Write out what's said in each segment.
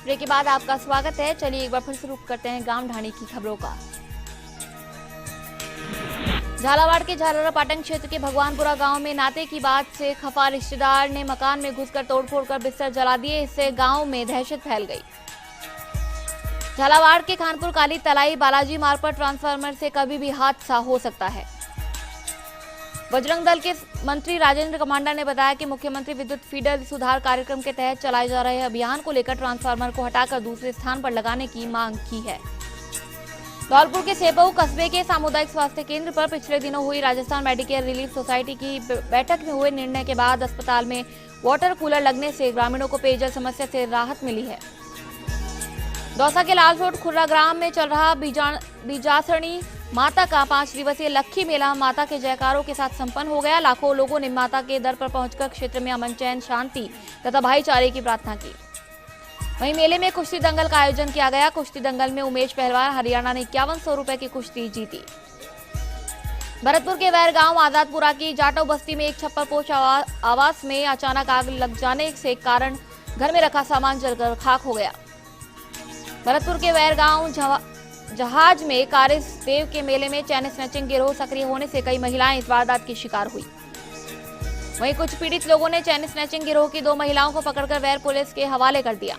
Break के बाद आपका स्वागत है। चलिए एक बार फिर शुरू करते हैं गांव ढाणी की खबरों का। झालावाड़ के झालरा पाटन क्षेत्र के भगवानपुरा गांव में नाते की बात से खफा रिश्तेदार ने मकान में घुसकर तोड़फोड़ कर बिस्तर जला दिए। इससे गांव में दहशत फैल गई। झालावाड़ के खानपुर काली तलाई बालाजी मार्ग पर ट्रांसफार्मर से कभी भी हादसा हो सकता है। बजरंग दल के मंत्री राजेंद्र कमांडा ने बताया कि मुख्यमंत्री विद्युत फीडर सुधार कार्यक्रम के तहत चलाए जा रहे अभियान को लेकर ट्रांसफार्मर को हटाकर दूसरे स्थान पर लगाने की मांग की है। धौलपुर के सेपऊ कस्बे के सामुदायिक स्वास्थ्य केंद्र पर पिछले दिनों हुई राजस्थान मेडिकेयर रिलीफ सोसाइटी की बैठक में हुए निर्णय के बाद अस्पताल में वाटर कूलर लगने से ग्रामीणों को पेयजल समस्या से राहत मिली है। दौसा के लालसोट खुर्रा ग्राम में चल रहा बीजासणी माता का 5 दिवसीय लक्खी मेला माता के जयकारों के साथ संपन्न हो गया। लाखों लोगों ने माता के दर पर पहुंचकर क्षेत्र में अमन, चैन, शांति तथा भाईचारे की प्रार्थना की। वहीं मेले में कुश्ती दंगल का आयोजन किया गया। कुश्ती दंगल में उमेश पहलवान हरियाणा ने 5100 रुपए की कुश्ती जीती। भरतपुर के वैर गांव आजादपुरा की जाटव बस्ती में एक छप्परपोश आवास में अचानक आग लग जाने से कारण घर में रखा सामान जलकर खाक हो गया। भरतपुर के वैर गांव जहाज में कारिस देव के मेले में चैन स्नैचिंग गिरोह सक्रिय होने से कई महिलाएं इस वारदात की शिकार हुई। वहीं कुछ पीड़ित लोगों ने चैन स्नैचिंग गिरोह की 2 महिलाओं को पकड़कर वैर पुलिस के हवाले कर दिया।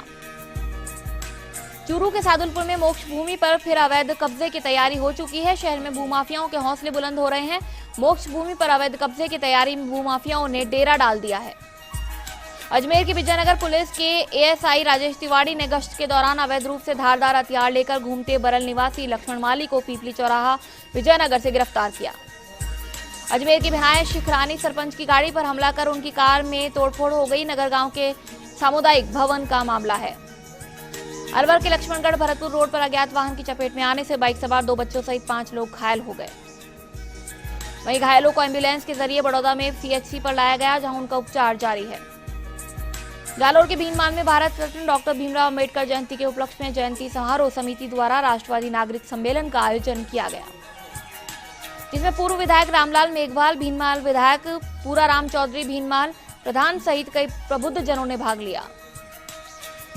चूरू के सादुलपुर में मोक्ष भूमि पर फिर अवैध कब्जे की तैयारी हो चुकी है। शहर में भूमाफियाओं के हौसले बुलंद हो रहे हैं। मोक्ष भूमि पर अवैध कब्जे की तैयारी में भूमाफियाओं ने डेरा डाल दिया है। अजमेर की विजयनगर पुलिस के एएसआई राजेश तिवारी ने गश्त के दौरान अवैध रूप से धारदार हथियार लेकर घूमते बरल निवासी लक्ष्मण माली को पीपली चौराहा विजयनगर से गिरफ्तार किया। अजमेर की भिनायत शिखरानी सरपंच की गाड़ी पर हमला कर उनकी कार में तोड़फोड़ हो गई। नगर गांव के सामुदायिक भवन का मामला है। अलवर के लक्ष्मणगढ़ भरतपुर रोड पर अज्ञात वाहन की चपेट में आने से बाइक सवार 2 बच्चों सहित 5 लोग घायल हो गए। वहीं घायलों को एम्बुलेंस के जरिए बड़ौदा में सीएचसी पर लाया गया, जहां उनका उपचार जारी है। जालोर के भीनमाल में भारत रत्न डॉक्टर भीमराव अम्बेडकर जयंती के उपलक्ष्य में जयंती समारोह समिति द्वारा राष्ट्रवादी नागरिक सम्मेलन का आयोजन किया गया, जिसमें पूर्व विधायक रामलाल मेघवाल, भीनमाल विधायक पूराराम चौधरी भीनमाल प्रधान सहित कई प्रबुद्ध जनों ने भाग लिया।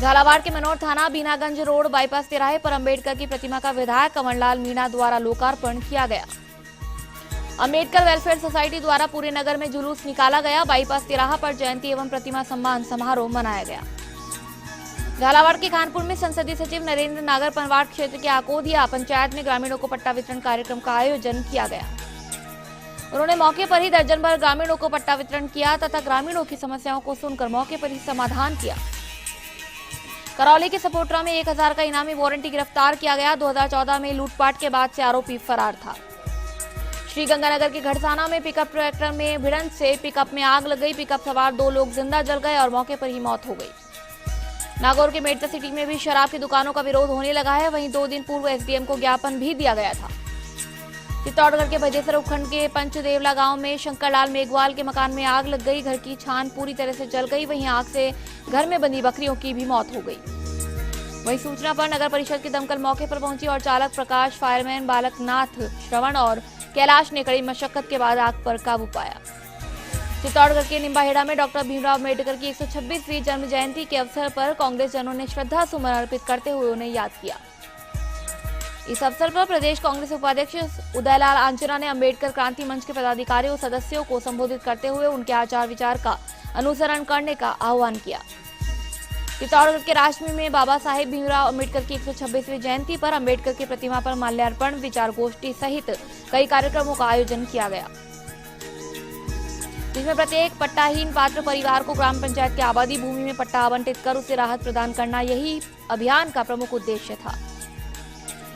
झालावाड़ के मनोर थाना बीनागंज रोड बाईपास तिराहे पर अम्बेडकर की प्रतिमा का विधायक कमललाल मीणा द्वारा लोकार्पण किया गया। अम्बेडकर वेलफेयर सोसाइटी द्वारा पूरे नगर में जुलूस निकाला गया। बाईपास तिराहा पर जयंती एवं प्रतिमा सम्मान समारोह मनाया गया। झालावाड़ के खानपुर में संसदीय सचिव नरेंद्र नागर पनवाड़ क्षेत्र के आकोदिया पंचायत में ग्रामीणों को पट्टा वितरण कार्यक्रम का आयोजन किया गया। उन्होंने मौके पर ही दर्जन भर ग्रामीणों को पट्टा वितरण किया तथा ग्रामीणों की समस्याओं को सुनकर मौके पर ही समाधान किया। करौली के सपोटरा में 1000 का इनामी वारंटी गिरफ्तार किया गया। 2014 में लूटपाट के बाद से आरोपी फरार था। श्रीगंगानगर के घड़साना में पिकअप ट्रैक्टर में भिड़ंत से पिकअप में आग लग गई। पिकअप सवार 2 लोग जिंदा जल गए और मौके पर ही मौत हो गई। नागौर के मेडता सिटी में भी शराब की दुकानों का विरोध होने लगा है। वहीं 2 दिन पूर्व एसडीएम को ज्ञापन भी दिया गया था। चित्तौड़गढ़ के भजेसर उपखंड के पंचदेवला गांव में शंकरलाल मेघवाल के मकान में आग लग गई। घर की छान पूरी तरह से जल गई। वहीं आग से घर में बंधी बकरियों की भी मौत हो गई। वहीं सूचना पर नगर परिषद की दमकल मौके पर पहुंची और चालक प्रकाश, फायरमैन बालकनाथ, श्रवण और कैलाश ने कड़ी मशक्कत के बाद आग पर काबू पाया। चित्तौड़गढ़ के निम्बाहेड़ा में डॉक्टर भीमराव अम्बेडकर की 126वीं जन्म जयंती के अवसर पर कांग्रेस जनों ने श्रद्धा सुमन अर्पित करते हुए उन्हें याद किया। इस अवसर पर प्रदेश कांग्रेस उपाध्यक्ष उदयलाल आंजना ने अम्बेडकर क्रांति मंच के पदाधिकारियों सदस्यों को संबोधित करते हुए उनके आचार विचार का अनुसरण करने का आह्वान किया। चित्तौड़गढ़ के राजमी में बाबा साहेब भीमराव अम्बेडकर की 126वीं जयंती पर अम्बेडकर की प्रतिमा पर माल्यार्पण, विचार गोष्ठी सहित कई कार्यक्रमों का आयोजन किया गया, जिसमें प्रत्येक पट्टाहीन पात्र परिवार को ग्राम पंचायत की आबादी भूमि में पट्टा आवंटित कर उसे राहत प्रदान करना यही अभियान का प्रमुख उद्देश्य था।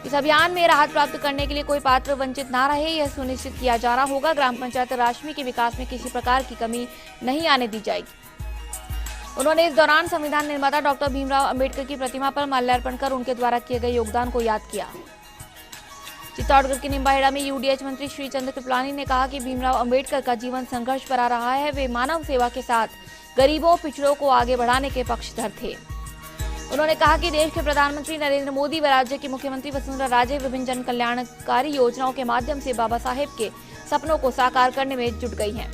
इस अभियान में राहत प्राप्त करने के लिए कोई पात्र वंचित न रहे, यह सुनिश्चित किया जाना होगा। ग्राम पंचायत राजमी के विकास में किसी प्रकार की कमी नहीं आने दी जाएगी। उन्होंने इस दौरान संविधान निर्माता डॉक्टर भीमराव अम्बेडकर की प्रतिमा पर माल्यार्पण कर उनके द्वारा किए गए योगदान को याद किया। चित्तौड़गढ़ के निम्बाहेड़ा में यूडीएच मंत्री श्री चंद्र कृपलानी ने कहा कि भीमराव अम्बेडकर का जीवन संघर्ष भरा रहा है। वे मानव सेवा के साथ गरीबों, पिछड़ों को आगे बढ़ाने के पक्षधर थे। उन्होंने कहा कि देश के प्रधानमंत्री नरेंद्र मोदी व राज्य की मुख्यमंत्री वसुंधरा राजे विभिन्न जन कल्याणकारी योजनाओं के माध्यम से बाबा साहेब के सपनों को साकार करने में जुट गई हैं।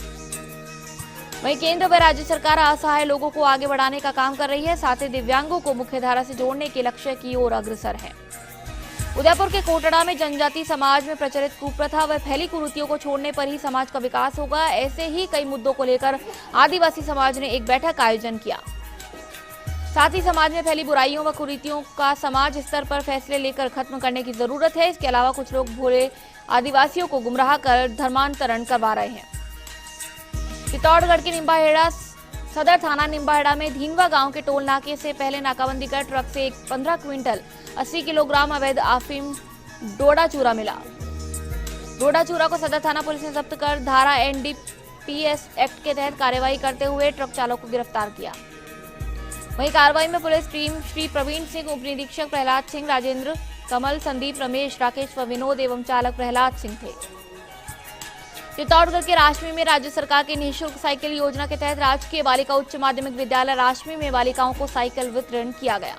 वहीं केंद्र व राज्य सरकार असहाय लोगों को आगे बढ़ाने का काम कर रही है, साथ ही दिव्यांगों को मुख्यधारा से जोड़ने के लक्ष्य की ओर अग्रसर है। उदयपुर के कोटड़ा में जनजाति समाज में प्रचलित कुप्रथा व फैली कुरीतियों को छोड़ने पर ही समाज का विकास होगा। ऐसे ही कई मुद्दों को लेकर आदिवासी समाज ने एक बैठक का आयोजन किया। साथ ही समाज में फैली बुराइयों व कुरीतियों का समाज स्तर पर फैसले लेकर खत्म करने की जरूरत है। इसके अलावा कुछ लोग भोले आदिवासियों को गुमराह कर धर्मांतरण करवा रहे हैं। चित्तौड़गढ़ के निम्बाहेड़ा सदर थाना निम्बाहेड़ा में धीनवा गांव के टोल नाके से पहले नाकाबंदी कर ट्रक से 15 क्विंटल 80 किलोग्राम अवैध अफीम डोडा चूरा मिला। डोडा चूरा को सदर थाना पुलिस ने जब्त कर धारा एनडीपीएस एक्ट के तहत कार्रवाई करते हुए ट्रक चालक को गिरफ्तार किया। वहीं कार्रवाई में पुलिस टीम श्री प्रवीण सिंह, उप निरीक्षक प्रहलाद सिंह, राजेंद्र, कमल, संदीप, रमेश, राकेश व विनोद एवं चालक प्रहलाद सिंह थे। चित्तौड़गढ़ के राशमी में राज्य सरकार की निःशुल्क साइकिल योजना के तहत राजकीय बालिका उच्च माध्यमिक विद्यालय राशमी में बालिकाओं को साइकिल वितरण किया गया,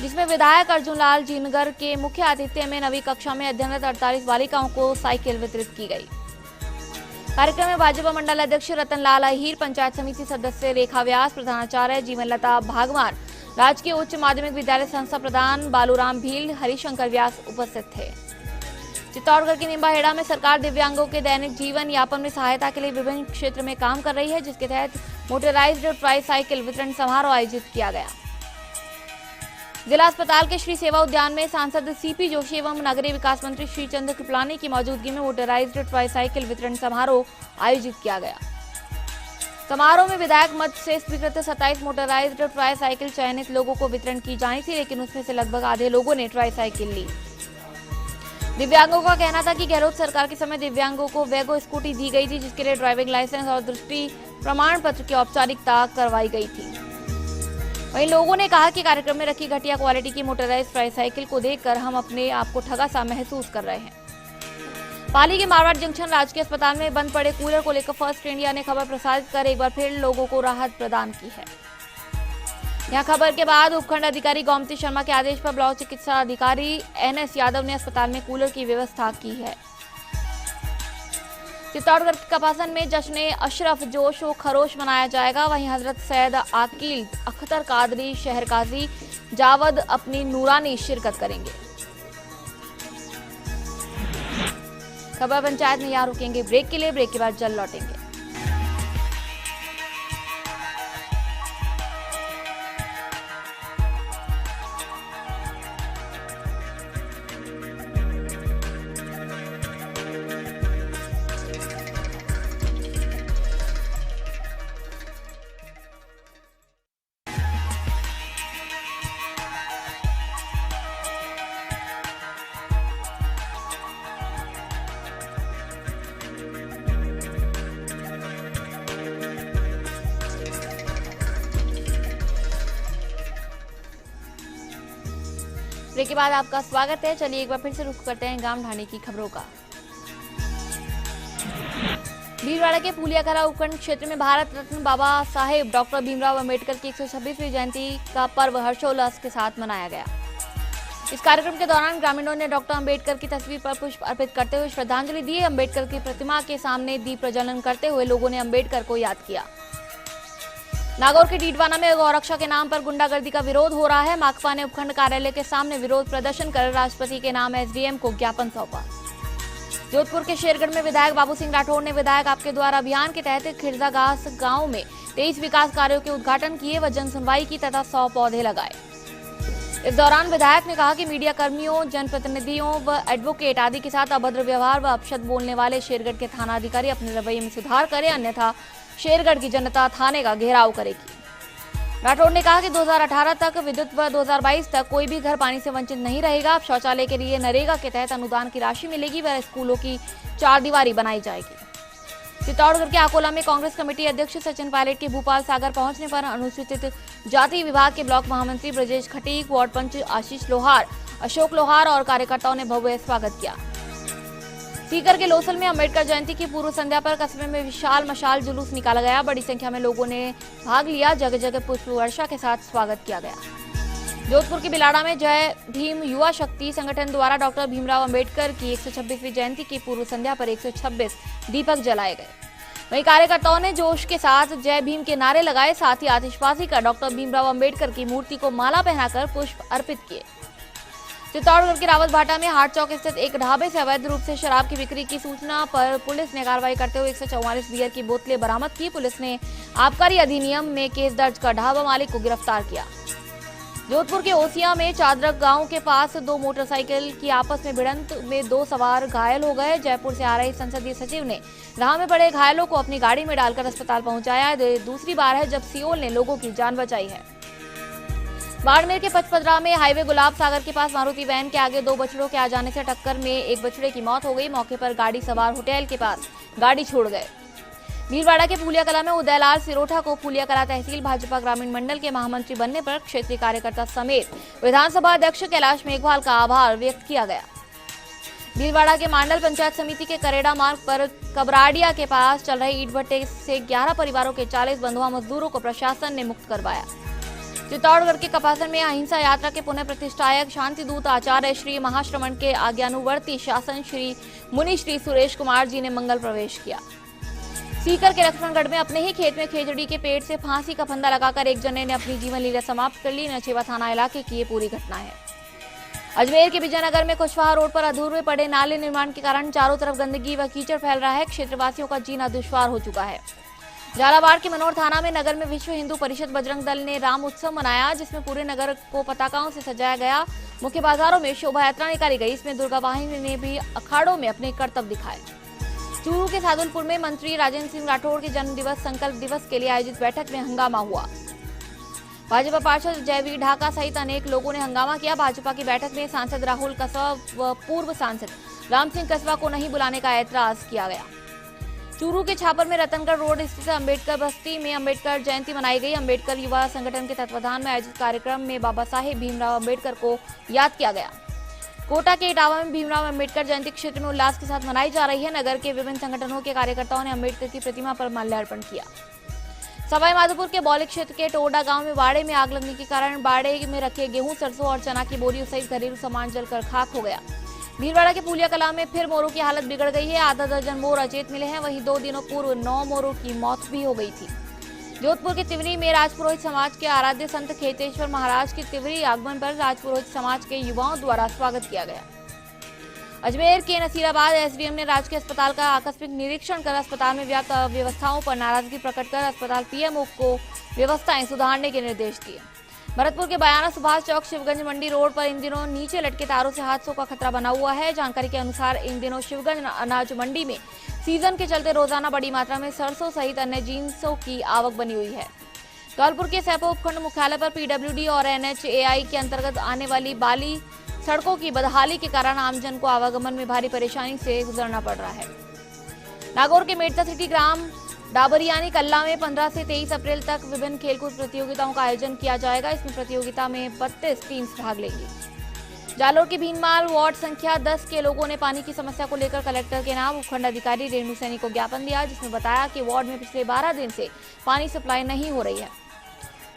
जिसमें विधायक अर्जुन लाल जीनगर के मुख्य आतिथ्य में 9वीं कक्षा में अध्ययनरत 48 बालिकाओं को साइकिल वितरित की गई। कार्यक्रम में भाजपा मंडल अध्यक्ष रतन लाल अहीर, पंचायत समिति सदस्य रेखा व्यास, प्रधानाचार्य जीवनलता भागवान, राजकीय उच्च माध्यमिक विद्यालय संस्था प्रधान बालूराम भील, हरिशंकर व्यास उपस्थित थे। चित्तौड़गढ़ के निम्बाहेड़ा में सरकार दिव्यांगों के दैनिक जीवन यापन में सहायता के लिए विभिन्न क्षेत्र में काम कर रही है, जिसके तहत मोटराइज्ड ट्राईसाइकिल वितरण समारोह आयोजित किया गया। जिला अस्पताल के श्री सेवा उद्यान में सांसद सीपी जोशी एवं नगरीय विकास मंत्री श्री चंद्र कृपलानी की मौजूदगी में मोटराइज्ड ट्राईसाइकिल वितरण समारोह आयोजित किया गया। समारोह में विधायक मत से स्वीकृत 27 मोटराइज्ड ट्राईसाइकिल चयनित लोगों को वितरण की जानी थी, लेकिन उसमें से लगभग आधे लोगों ने ट्राईसाइकिल ली। दिव्यांगों का कहना था कि गहलोत सरकार के समय दिव्यांगों को वैगो स्कूटी दी गई थी, जिसके लिए ड्राइविंग लाइसेंस और दृष्टि प्रमाण पत्र की औपचारिकता करवाई गई थी। वहीं लोगों ने कहा कि कार्यक्रम में रखी घटिया क्वालिटी की मोटराइज्ड ट्राईसाइकिल को देखकर हम अपने आप को ठगा सा महसूस कर रहे हैं। पाली के मारवाड़ जंक्शन राजकीय अस्पताल में बंद पड़े कूलर को लेकर फर्स्ट इंडिया ने खबर प्रसारित कर एक बार फिर लोगों को राहत प्रदान की है। यहां खबर के बाद उपखंड अधिकारी गोमती शर्मा के आदेश पर ब्लॉक चिकित्सा अधिकारी एनएस यादव ने अस्पताल में कूलर की व्यवस्था की है। चित्तौड़गढ़ के कपासन में जश्न अशरफ जोश व खरोश मनाया जाएगा। वहीं हजरत सैयद आकिल अख्तर कादरी शहर काजी जावद अपनी नूरानी शिरकत करेंगे। खबर पंचायत में यहां रुकेंगे ब्रेक के लिए, ब्रेक के बाद जल्द लौटेंगे। ब्रेक के बाद आपका स्वागत है। चलिए एक बार फिर से रुख करते हैं गांव ढाणी की खबरों का। भीलवाड़ा के फूलियाकला उपखंड क्षेत्र में भारत रत्न बाबा साहेब डॉक्टर भीमराव अंबेडकर की 126वीं जयंती का पर्व हर्षोल्लास के साथ मनाया गया। इस कार्यक्रम के दौरान ग्रामीणों ने डॉक्टर अंबेडकर की तस्वीर पर पुष्प अर्पित करते हुए श्रद्धांजलि दी। अंबेडकर की प्रतिमा के सामने दीप प्रज्वलन करते हुए लोगों ने अंबेडकर को याद किया। नागौर के डीडवाना में गौरक्षा के नाम पर गुंडागर्दी का विरोध हो रहा है। माकपा ने उपखंड कार्यालय के सामने विरोध प्रदर्शन कर राष्ट्रपति के नाम एसडीएम को ज्ञापन सौंपा। जोधपुर के शेरगढ़ में विधायक बाबू सिंह राठौड़ ने विधायक आपके द्वारा अभियान के तहत खिरजागास गांव में 23 विकास कार्यों के उद्घाटन किए व जन सुनवाई की तथा 100 पौधे लगाए। इस दौरान विधायक ने कहा कि मीडिया कर्मियों, जनप्रतिनिधियों व एडवोकेट आदि के साथ अभद्र व्यवहार व अपशब्द बोलने वाले शेरगढ़ के थाना अधिकारी अपने रवैये में सुधार करें, अन्यथा शेरगढ़ की जनता थाने का घेराव करेगी। राठौड़ ने कहा कि 2018 तक विद्युत व 2022 तक कोई भी घर पानी से वंचित नहीं रहेगा। अब शौचालय के लिए नरेगा के तहत अनुदान की राशि मिलेगी व स्कूलों की चारदीवारी बनाई जाएगी। चित्तौड़गढ़ के आकोला में कांग्रेस कमेटी अध्यक्ष सचिन पायलट के भूपाल सागर पहुंचने पर अनुसूचित जाति विभाग के ब्लॉक महामंत्री ब्रजेश खटीक, वार्ड पंच आशीष लोहार, अशोक लोहार और कार्यकर्ताओं ने भव्य स्वागत किया। सीकर के लोसल में अंबेडकर जयंती की पूर्व संध्या पर कस्बे में विशाल मशाल जुलूस निकाला गया। बड़ी संख्या में लोगों ने भाग लिया। जगह जगह पुष्प वर्षा के साथ स्वागत किया गया। जोधपुर के बिलाड़ा में जय भीम युवा शक्ति संगठन द्वारा डॉक्टर भीमराव अंबेडकर की 126वीं जयंती की पूर्व संध्या पर 126 दीपक जलाए गए। वहीं कार्यकर्ताओं ने जोश के साथ जय भीम के नारे लगाए, साथ ही आतिशबाजी कर डॉक्टर भीमराव अंबेडकर की मूर्ति को माला पहनाकर पुष्प अर्पित किए। चित्तौड़गढ़ के रावतभाटा में हाट चौक स्थित एक ढाबे से अवैध रूप से शराब की बिक्री की सूचना पर पुलिस ने कार्रवाई करते हुए 144 बियर की बोतलें बरामद की। पुलिस ने आबकारी अधिनियम में केस दर्ज कर ढाबा मालिक को गिरफ्तार किया। जोधपुर के ओसिया में चादरक गांव के पास दो मोटरसाइकिल की आपस में भिड़ंत में दो सवार घायल हो गए। जयपुर से आ रहे संसदीय सचिव ने राह में पड़े घायलों को अपनी गाड़ी में डालकर अस्पताल पहुंचाया। दूसरी बार है जब सियोल ने लोगों की जान बचाई है। बाड़मेर के पचपदरा में हाईवे गुलाब सागर के पास मारुति वैन के आगे दो बछड़ों के आ जाने से टक्कर में एक बछड़े की मौत हो गई। मौके पर गाड़ी सवार होटल के पास गाड़ी छोड़ गए। भीलवाड़ा के फूलिया कला में उदयलाल सिरोठा को फूलिया कला तहसील भाजपा ग्रामीण मंडल के महामंत्री बनने पर क्षेत्रीय कार्यकर्ता समेत विधानसभा अध्यक्ष कैलाश मेघवाल का आभार व्यक्त किया गया। भीलवाड़ा के मांडल पंचायत समिति के करेड़ा मार्ग पर कबराडिया के पास चल रहे ईंट भट्टे से 11 परिवारों के 40 बंधुआ मजदूरों को प्रशासन ने मुक्त करवाया। चित्तौड़गढ़ के कपासन में अहिंसा यात्रा के पुनः प्रतिष्ठायक शांति दूत आचार्य श्री महाश्रमण के आज्ञानुवर्ती शासन श्री मुनि श्री सुरेश कुमार जी ने मंगल प्रवेश किया। सीकर के लक्ष्मणगढ़ में अपने ही खेत में खेजड़ी के पेड़ से फांसी का फंदा लगाकर एक जने ने अपनी जीवन लीला समाप्त कर ली। नचेवा थाना इलाके की ये पूरी घटना है। अजमेर के विजयनगर में कुशवाहा रोड पर अधूरे पड़े नाले निर्माण के कारण चारों तरफ गंदगी व कीचड़ फैल रहा है। क्षेत्रवासियों का जीना दुश्वार हो चुका है। झालावाड़ के मनोर थाना में नगर में विश्व हिंदू परिषद बजरंग दल ने राम उत्सव मनाया, जिसमें पूरे नगर को पताकाओं से सजाया गया। मुख्य बाजारों में शोभा यात्रा निकाली गई। इसमें दुर्गा वाहिनी ने भी अखाड़ों में अपने करतब दिखाए। चूरू के सादुलपुर में मंत्री राजेंद्र सिंह राठौड़ के जन्म दिवस संकल्प दिवस के लिए आयोजित बैठक में हंगामा हुआ। भाजपा पार्षद जयवीर ढाका सहित अनेक लोगों ने हंगामा किया। भाजपा की बैठक में सांसद राहुल कसवा व पूर्व सांसद राम सिंह कसवा को नहीं बुलाने का ऐतराज किया गया। चूरू के छापर में रतनगढ़ रोड स्थित अम्बेडकर बस्ती में अम्बेडकर जयंती मनाई गई। अम्बेडकर युवा संगठन के तत्वाधान में आयोजित कार्यक्रम में बाबा साहेब भीमराव अम्बेडकर को याद किया गया। कोटा के इटावा में भीमराव अम्बेडकर जयंती क्षेत्र में उल्लास के साथ मनाई जा रही है। नगर के विभिन्न संगठनों के कार्यकर्ताओं ने अम्बेडकर की प्रतिमा पर माल्यार्पण किया। सवाई माधोपुर के बौली क्षेत्र के टोडा गांव में बाड़े में आग लगने के कारण बाड़े में रखे गेहूं, सरसों और चना की बोरियों सहित घरेलू सामान जलकर खाक हो गया। भीलवाड़ा के फूलिया कला में फिर मोरों की हालत बिगड़ गई है। आधा दर्जन मोर अचेत मिले हैं। वहीं 2 दिनों पूर्व 9 मोरों की मौत भी हो गई थी। जोधपुर के तिवरी में राजपुरोहित समाज के आराध्य संत खेतेश्वर महाराज के तिवरी आगमन पर राजपुरोहित समाज के युवाओं द्वारा स्वागत किया गया। अजमेर के नसीराबाद एसडीएम ने राजकीय अस्पताल का आकस्मिक निरीक्षण कर अस्पताल में व्याप्त अव्यवस्थाओं पर नाराजगी प्रकट कर अस्पताल पीएमओ को व्यवस्थाएं सुधारने के निर्देश दिए। भरतपुर के बयाना सुभाष चौक शिवगंज मंडी रोड पर इन दिनों नीचे लटके तारों से हादसों का खतरा बना हुआ है। जानकारी के अनुसार इन दिनों शिवगंज अनाज मंडी में सीजन के चलते रोजाना बड़ी मात्रा में सरसों सहित अन्य जिन्सों की आवक बनी हुई है। धौलपुर के सैपो उपखंड मुख्यालय पर पीडब्ल्यूडी और एनएचएआई के अंतर्गत आने वाली बाली सड़कों की बदहाली के कारण आमजन को आवागमन में भारी परेशानी से गुजरना पड़ रहा है। नागौर के मेड़ता सिटी ग्राम डाबरियानी कल्ला में 15 से 23 अप्रैल तक विभिन्न खेलकूद प्रतियोगिताओं का आयोजन किया जाएगा। इसमें प्रतियोगिता में 32 टीम्स भाग लेंगी। जालोर के भीनमाल वार्ड संख्या 10 के लोगों ने पानी की समस्या को लेकर कलेक्टर के नाम उपखंड अधिकारी रेणु सैनी को ज्ञापन दिया, जिसमें बताया कि वार्ड में पिछले 12 दिन से पानी सप्लाई नहीं हो रही है।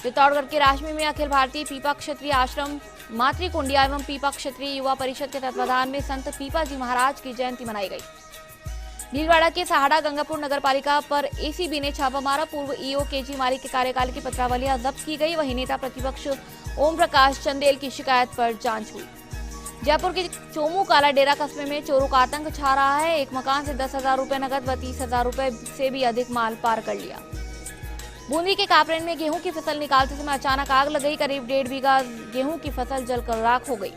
चित्तौड़गढ़ के राशमी में अखिल भारतीय पीपा क्षत्रिय आश्रम मातृकुंडिया एवं पीपा क्षत्रिय युवा परिषद के तत्वाधान में संत पीपा जी महाराज की जयंती मनाई गई। भीलवाड़ा के सहाड़ा गंगापुर नगरपालिका पर एसीबी ने छापा मारा। पूर्व ईओ केजी मारी के कार्यकाल की पत्रावलियां जब्त की गई। वहीं नेता प्रतिपक्ष ओम प्रकाश चंदेल की शिकायत पर जांच हुई। जयपुर के चोमू काला डेरा कस्बे में चोरों का आतंक छा रहा है। एक मकान से 10,000 रुपए नकद व 30,000 रुपए से भी अधिक माल पार कर लिया। बूंदी के कापरेन में गेहूं की फसल निकालते समय अचानक आग लग गई। करीब 1.5 बीघा गेहूं की फसल जलकर राख हो गई।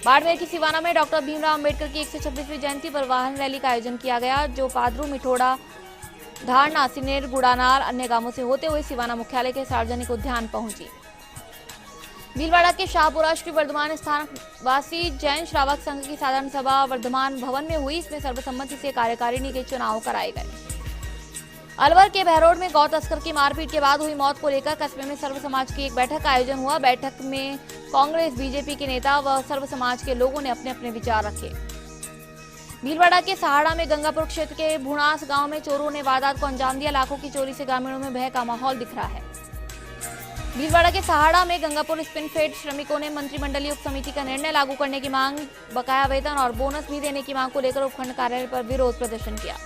बाड़मेर की सिवाना में डॉक्टर भीमराव अंबेडकर की 126वीं जयंती पर वाहन रैली का आयोजन किया गया, जो पादरू, मिठोड़ा, धारना, सिनेर, गुड़ानार अन्य गांवों से होते हुए सिवाना मुख्यालय के सार्वजनिक उद्यान पहुंची। भीलवाड़ा के शाहपुरा श्री वर्धमान स्थानवासी जैन श्रावक संघ की साधारण सभा वर्धमान भवन में हुई। इसमें सर्वसम्मति से कार्यकारिणी के चुनाव कराए गए। अलवर के बहरोड में गौ तस्कर की मारपीट के बाद हुई मौत को लेकर कस्बे में सर्व समाज की एक बैठक का आयोजन हुआ। बैठक में कांग्रेस, बीजेपी के नेता व सर्व समाज के लोगों ने अपने अपने विचार रखे। भीलवाड़ा के सहाड़ा में गंगापुर क्षेत्र के भुणास गांव में चोरों ने वारदात को अंजाम दिया। लाखों की चोरी से ग्रामीणों में भय का माहौल दिख रहा है। भीलवाड़ा के सहाड़ा में गंगापुर स्पिन फेड श्रमिकों ने मंत्रिमंडलीय उप समिति का निर्णय लागू करने की मांग, बकाया वेतन और बोनस भी देने की मांग को लेकर उपखंड कार्यालय पर विरोध प्रदर्शन किया।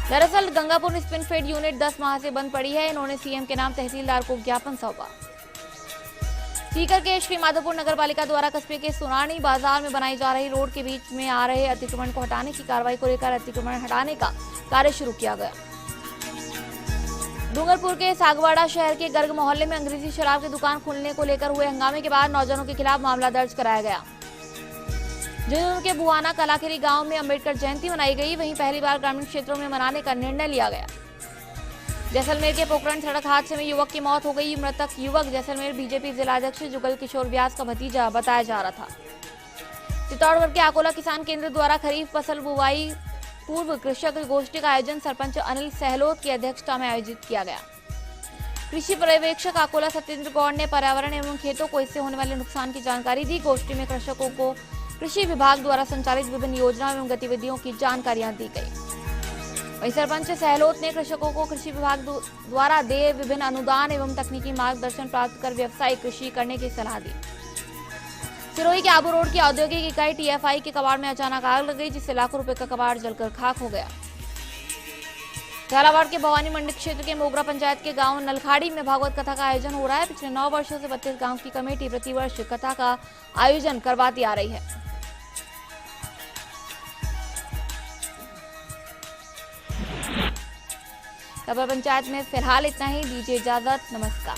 दरअसल गंगापुर स्पिनफीड यूनिट 10 माह से बंद पड़ी है। इन्होंने सीएम के नाम तहसीलदार को ज्ञापन सौंपा। सीकर के श्री माधोपुर नगर पालिका द्वारा कस्बे के सुनानी बाजार में बनाई जा रही रोड के बीच में आ रहे अतिक्रमण को हटाने की कार्रवाई को लेकर अतिक्रमण हटाने का कार्य शुरू किया गया। डूंगरपुर के सागवाड़ा शहर के गर्ग मोहल्ले में अंग्रेजी शराब की दुकान खोलने को लेकर हुए हंगामे के बाद नौजवानों के खिलाफ मामला दर्ज कराया गया। झुंझुनू के बुआना कलाखेरी गांव में अंबेडकर जयंती मनाई गई। वहीं पहली बार ग्रामीण क्षेत्रों में मनाने का निर्णय लिया गया। जैसलमेर के पोखरण सड़क हादसे में युवक की मौत हो गई। मृतक युवक जैसलमेर बीजेपी जिलाध्यक्ष जुगल किशोर व्यास का भतीजा बताया जा रहा था। चित्तौड़गढ़ के आकोला किसान केंद्र द्वारा खरीफ फसल बुवाई पूर्व कृषक गोष्ठी का आयोजन सरपंच अनिल सहलोत की अध्यक्षता में आयोजित किया गया। कृषि पर्यवेक्षक आकोला सत्येंद्र गौड़ ने पर्यावरण एवं खेतों को इससे होने वाले नुकसान की जानकारी दी। गोष्ठी में कृषकों को कृषि विभाग द्वारा संचालित विभिन्न योजनाओं एवं गतिविधियों की जानकारियां दी गई। वहीं सरपंच सहलोत ने कृषकों को कृषि विभाग द्वारा दिए विभिन्न अनुदान एवं तकनीकी मार्गदर्शन प्राप्त कर व्यावसायिक कृषि करने की सलाह दी। सिरोही के आबू रोड की औद्योगिक इकाई टीएफआई के कबाड़ में अचानक आग लग गई, जिससे लाखों रुपए का कबाड़ जलकर खाक हो गया। झालावाड़ के भवानी मंडी क्षेत्र के मोगरा पंचायत के गांव नलखाड़ी में भागवत कथा का आयोजन हो रहा है। पिछले 9 वर्षों से 32 गांव की कमेटी प्रतिवर्ष कथा का आयोजन करवाती आ रही है। खबर पंचायत में फिलहाल इतना ही। दीजिए इजाजत, नमस्कार।